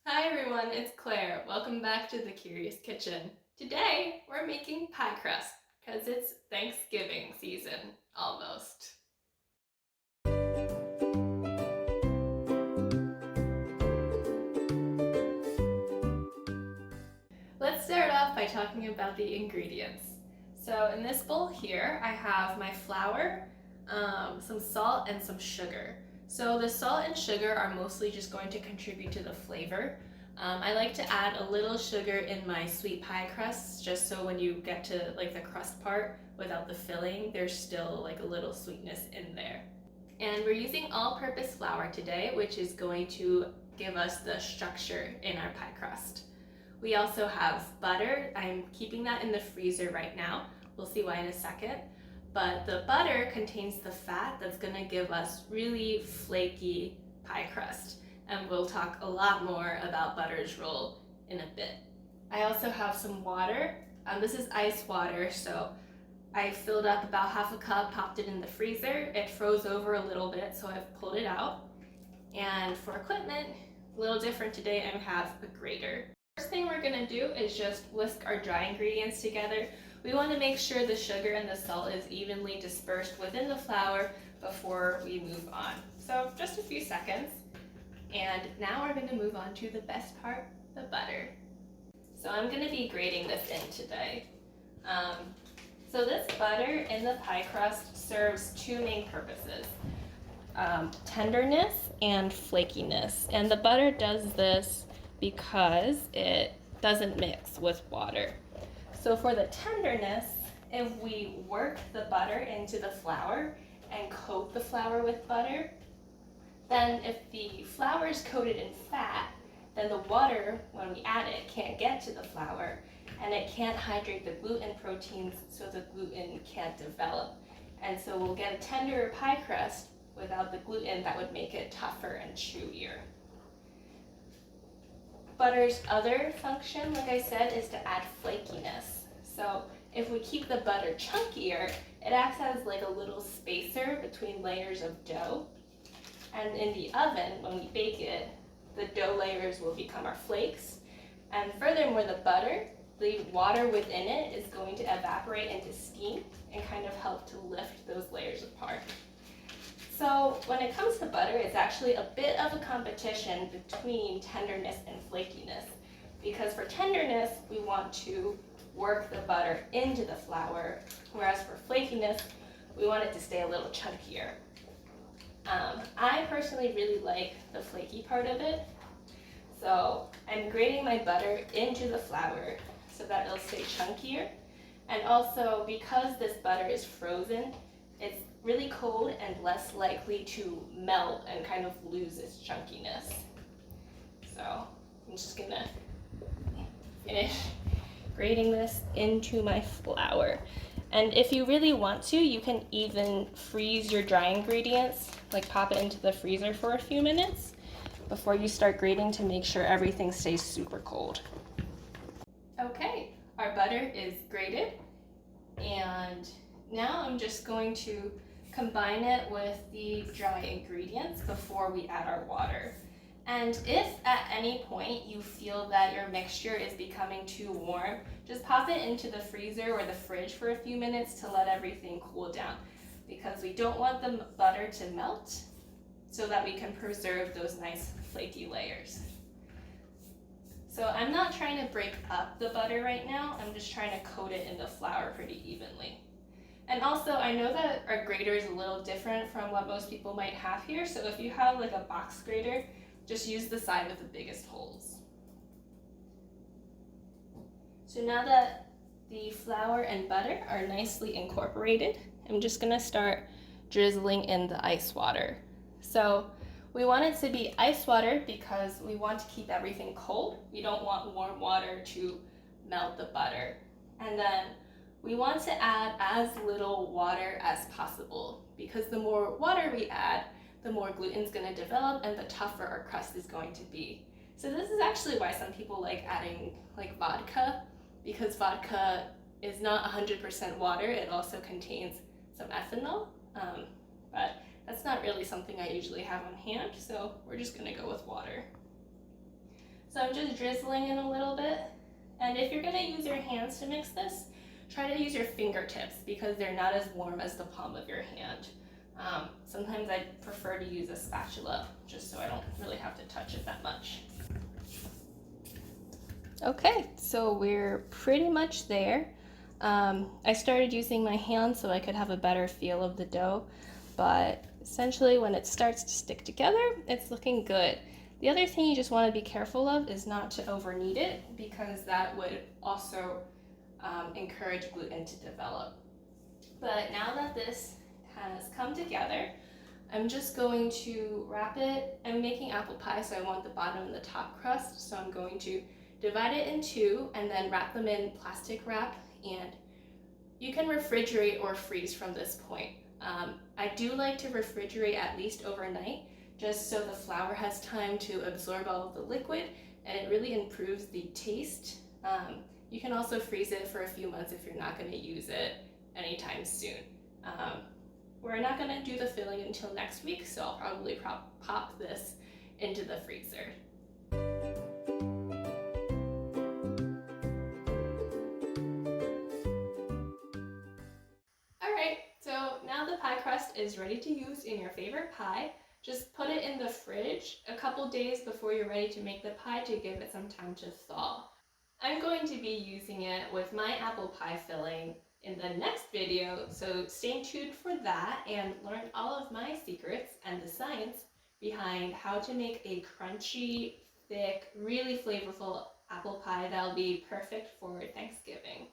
Hi everyone, it's Claire. Welcome back to the Curious Kitchen. Today we're making pie crust because it's Thanksgiving season almost. Let's start off by talking about the ingredients. So in this bowl here I have my flour, some salt, and some sugar. So the salt and sugar are mostly just going to contribute to the flavor. I like to add a little sugar in my sweet pie crusts just so when you get to like the crust part without the filling, there's still like a little sweetness in there. And we're using all-purpose flour today, which is going to give us the structure in our pie crust. We also have butter. I'm keeping that in the freezer right now. We'll see why in a second. But the butter contains the fat that's gonna give us really flaky pie crust. And we'll talk a lot more about butter's role in a bit. I also have some water. This is ice water, so I filled up about half a cup, popped it in the freezer. It froze over a little bit, so I've pulled it out. And for equipment, a little different today, I have a grater. First thing we're gonna do is just whisk our dry ingredients together. We wanna make sure the sugar and the salt is evenly dispersed within the flour before we move on. So just a few seconds. And now we're gonna move on to the best part, the butter. So I'm gonna be grating this in today. So this butter in the pie crust serves two main purposes. Tenderness and flakiness. And the butter does this because it doesn't mix with water. So for the tenderness, if we work the butter into the flour and coat the flour with butter, then if the flour is coated in fat, then the water, when we add it, can't get to the flour and it can't hydrate the gluten proteins, so the gluten can't develop. And so we'll get a tenderer pie crust without the gluten that would make it tougher and chewier. Butter's other function, like I said, is to add flakiness. So if we keep the butter chunkier, it acts as like a little spacer between layers of dough. And in the oven, when we bake it, the dough layers will become our flakes. And furthermore, the butter, the water within it is going to evaporate into steam and kind of help to lift those layers apart. So when it comes to butter, it's actually a bit of a competition between tenderness and flakiness. Because for tenderness, we want to work the butter into the flour, whereas for flakiness, we want it to stay a little chunkier. I personally really like the flaky part of it. So I'm grating my butter into the flour so that it'll stay chunkier. And also because this butter is frozen, it's really cold and less likely to melt and kind of lose its chunkiness. So I'm just gonna finish grating this into my flour. And if you really want to, you can even freeze your dry ingredients, like pop it into the freezer for a few minutes before you start grating to make sure everything stays super cold. Okay, our butter is grated, and now I'm just going to combine it with the dry ingredients before we add our water. And if at any point you feel that your mixture is becoming too warm, just pop it into the freezer or the fridge for a few minutes to let everything cool down, because we don't want the butter to melt so that we can preserve those nice flaky layers. So I'm not trying to break up the butter right now, I'm just trying to coat it in the flour pretty evenly. And also, I know that our grater is a little different from what most people might have here, so if you have like a box grater, just use the side with the biggest holes. So now that the flour and butter are nicely incorporated, I'm just gonna start drizzling in the ice water. So we want it to be ice water because we want to keep everything cold. We don't want warm water to melt the butter. And then we want to add as little water as possible, because the more water we add, the more gluten's going to develop and the tougher our crust is going to be. So this is actually why some people like adding like vodka, because vodka is not 100% water. It also contains some ethanol, but that's not really something I usually have on hand, so we're just going to go with water. So I'm just drizzling in a little bit. And if you're gonna use your hands to mix this, try to use your fingertips because they're not as warm as the palm of your hand. Sometimes I prefer to use a spatula just so I don't really have to touch it that much. Okay, so we're pretty much there. I started using my hands so I could have a better feel of the dough, but essentially when it starts to stick together, it's looking good. The other thing you just want to be careful of is not to over knead it because that would also encourage gluten to develop. But now that this has come together, I'm just going to wrap it. I'm making apple pie, so I want the bottom and the top crust, so I'm going to divide it in two and then wrap them in plastic wrap, and you can refrigerate or freeze from this point. I do like to refrigerate at least overnight just so the flour has time to absorb all of the liquid and it really improves the taste. You can also freeze it for a few months if you're not going to use it anytime soon. We're not going to do the filling until next week, so I'll probably pop this into the freezer. Alright, so now the pie crust is ready to use in your favorite pie. Just put it in the fridge a couple days before you're ready to make the pie to give it some time to thaw. I'm going to be using it with my apple pie filling in the next video, so stay tuned for that and learn all of my secrets and the science behind how to make a crunchy, thick, really flavorful apple pie that'll be perfect for Thanksgiving.